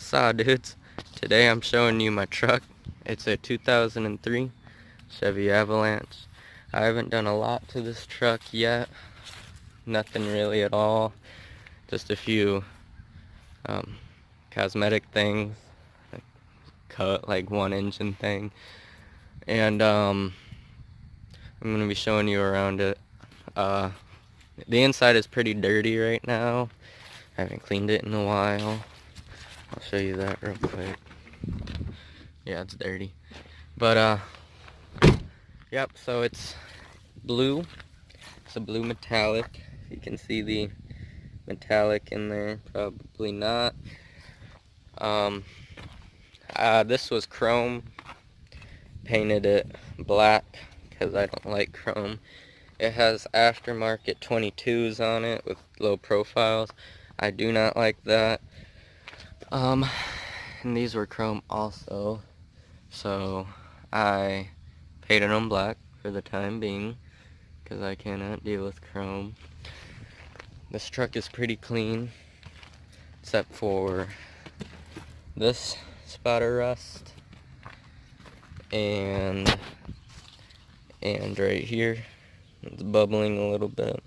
So dudes, today I'm showing you my truck. It's a 2003 Chevy Avalanche. I haven't done a lot to this truck yet. Nothing really at all. Just a few cosmetic things. Like cut like one engine thing. And I'm going to be showing you around it. The inside is pretty dirty right now. I haven't cleaned it in a while. I'll show you that real quick. Yeah, it's dirty. But yep, so it's blue. It's a blue metallic. You can see the metallic in there, probably not. This was chrome. Painted it black because I don't like chrome. It has aftermarket 22s on it with low profiles. I do not like that. And these were chrome also, so I painted them black for the time being because I cannot deal with chrome. This truck is pretty clean except for this spot of rust and right here it's bubbling a little bit.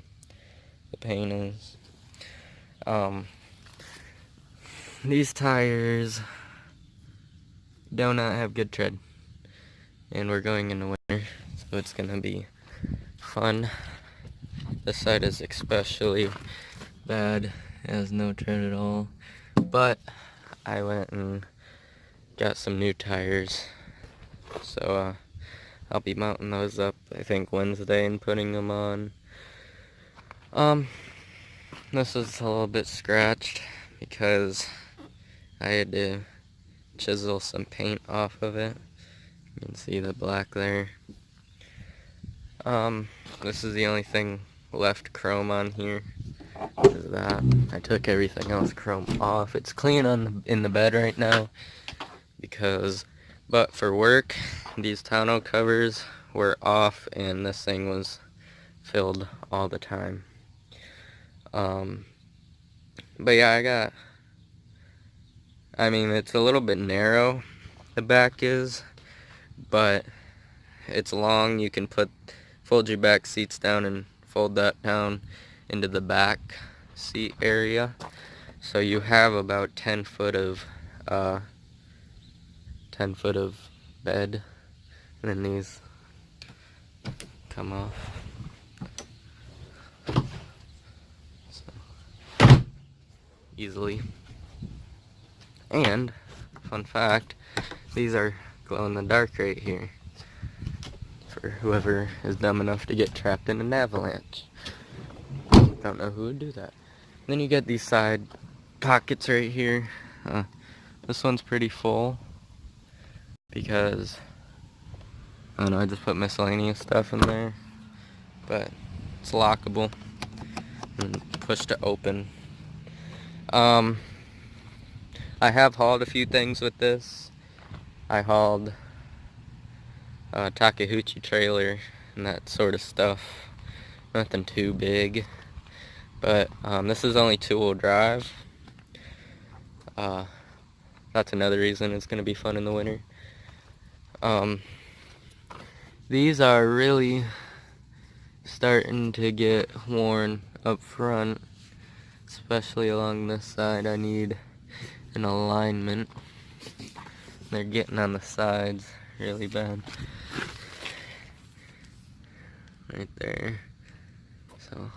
The paint is. These tires do not have good tread, and we're going into winter, so it's gonna be fun. This side is especially bad, it has no tread at all, but I went and got some new tires, so I'll be mounting those up I think Wednesday and putting them on. This is a little bit scratched because I had to chisel some paint off of it. You can see the black there. This is the only thing left chrome on here, is that. I took everything else chrome off. It's clean in the bed right now but for work, these tonneau covers were off and this thing was filled all the time. But yeah, I mean, it's a little bit narrow, the back is, but it's long. You can fold your back seats down and fold that down into the back seat area. So you have about 10 foot of bed, and then these come off. So, easily. And, fun fact, these are glow in the dark right here for whoever is dumb enough to get trapped in an avalanche. Don't know who would do that. Then you get these side pockets right here. This one's pretty full because, I don't know, I just put miscellaneous stuff in there, but it's lockable and push to open. I have hauled a few things with this. I hauled a Takeuchi trailer and that sort of stuff. Nothing too big. But this is only 2-wheel drive. That's another reason it's going to be fun in the winter. These are really starting to get worn up front, especially along this side. I need an alignment. They're getting on the sides really bad. Right there. So,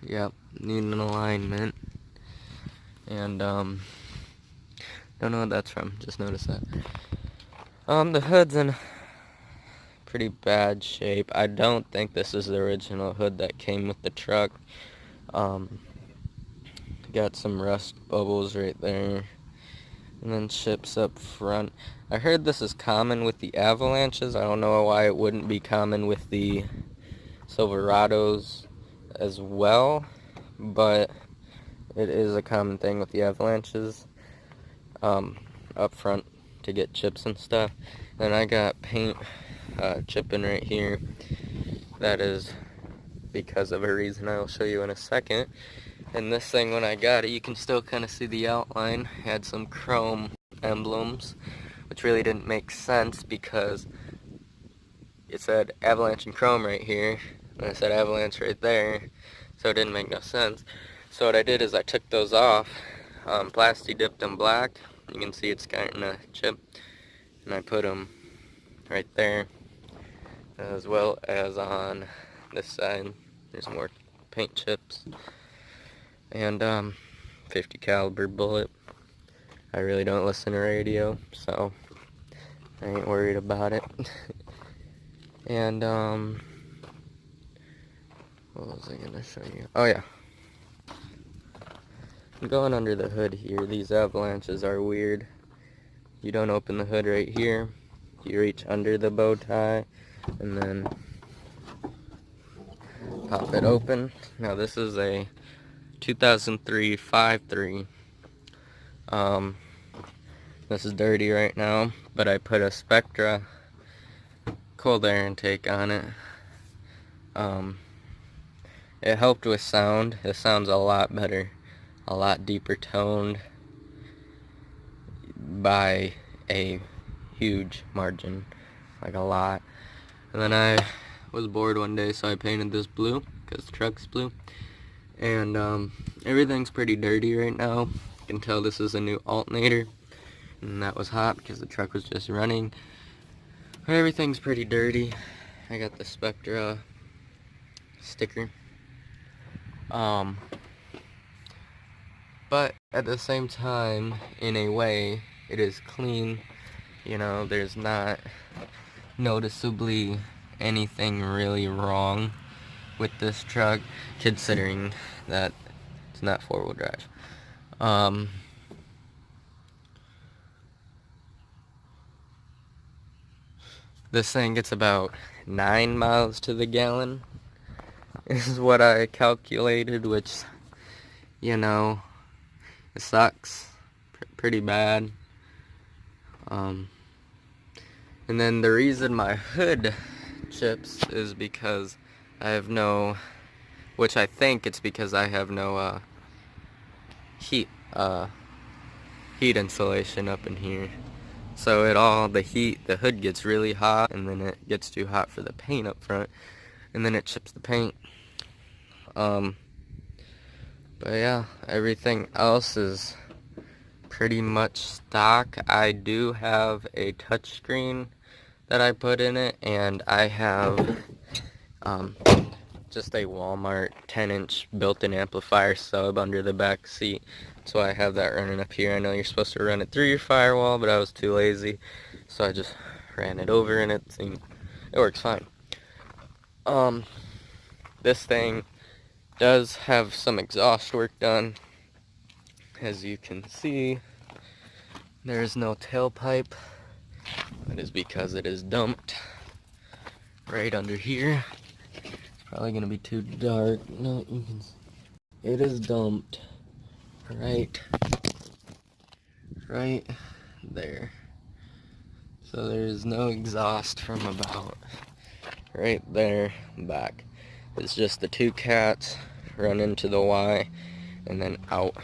yep, need an alignment. And don't know what that's from, just noticed that. The hood's in pretty bad shape. I don't think this is the original hood that came with the truck. Got some rust bubbles right there, and then chips up front. I heard this is common with the Avalanches. I don't know why it wouldn't be common with the Silverados as well, but it is a common thing with the Avalanches up front to get chips and stuff. Then I got paint chipping right here. That is because of a reason I'll show you in a second. And this thing, when I got it, you can still kind of see the outline. Had some chrome emblems, which really didn't make sense because it said avalanche and chrome right here, and I said avalanche right there, so it didn't make no sense. So what I did is I took those off, plasti dipped them black. You can see it's starting to chip, and I put them right there, as well as on this side. There's more paint chips, and 50 caliber bullet. I really don't listen to radio, so I ain't worried about it. And what was I gonna show you? Oh yeah, going under the hood here, these avalanches are weird. You don't open the hood right here, you reach under the bow tie and then pop it open. Now this is a 2003 5.3. This is dirty right now, but I put a Spectra cold air intake on it. It helped with sound. It sounds a lot better, a lot deeper toned by a huge margin, like a lot. And then I was bored one day, so I painted this blue because the truck's blue. And everything's pretty dirty right now. You can tell this is a new alternator, and that was hot because the truck was just running. But everything's pretty dirty. I got the Spectra sticker. But at the same time, in a way, it is clean. You know, there's not noticeably anything really wrong with this truck, considering that it's not four-wheel drive. This thing gets about 9 miles to the gallon, is what I calculated, which, you know, it sucks pretty bad. And then the reason my hood chips is because I have no, which I think it's because I have no heat insulation up in here. So the hood gets really hot, and then it gets too hot for the paint up front, and then it chips the paint. But yeah, everything else is pretty much stock. I do have a touchscreen that I put in it, and I have just a Walmart 10-inch built-in amplifier sub under the back seat. So I have that running up here. I know you're supposed to run it through your firewall, but I was too lazy, so I just ran it over, and it works fine. This thing does have some exhaust work done. As you can see, there is no tailpipe. That is because it is dumped right under here. It's probably gonna be too dark. No, you can see. It is dumped right there. So there is no exhaust from about right there back. It's just the two cats run into the Y and then out.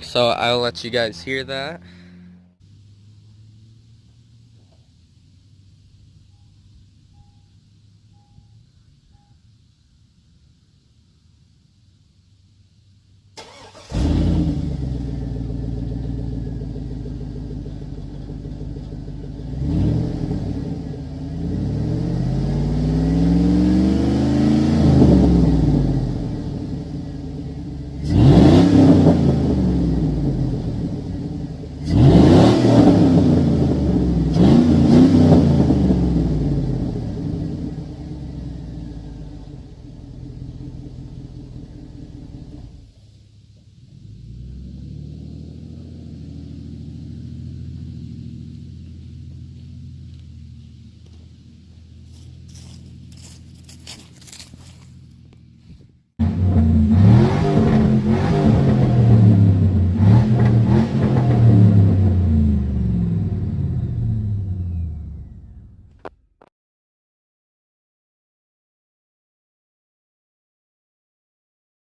So I'll let you guys hear that.